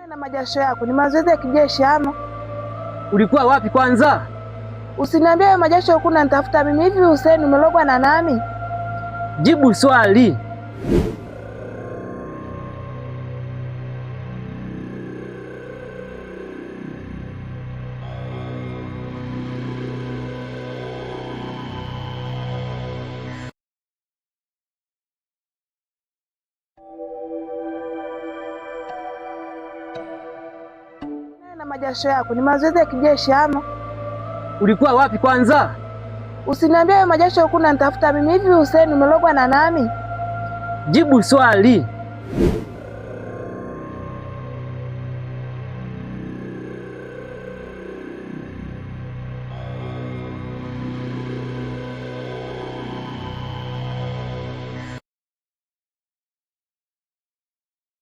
Na majasho yako ni mazoezi ya kijeshi ama? Ulikuwa wapi kwanza? Usiniambie wewe majasho huku unanitafuta mimi. Hivi Hussein umelogwa na nani? Jibu swali. Na majasho yako ni mazoezi ya kijeshi ama? Ulikuwa wapi kwanza? Usiniambie wewe majasho huku unanitafuta mimi. Hivi Hussein umelogwa na nani? Jibu swali.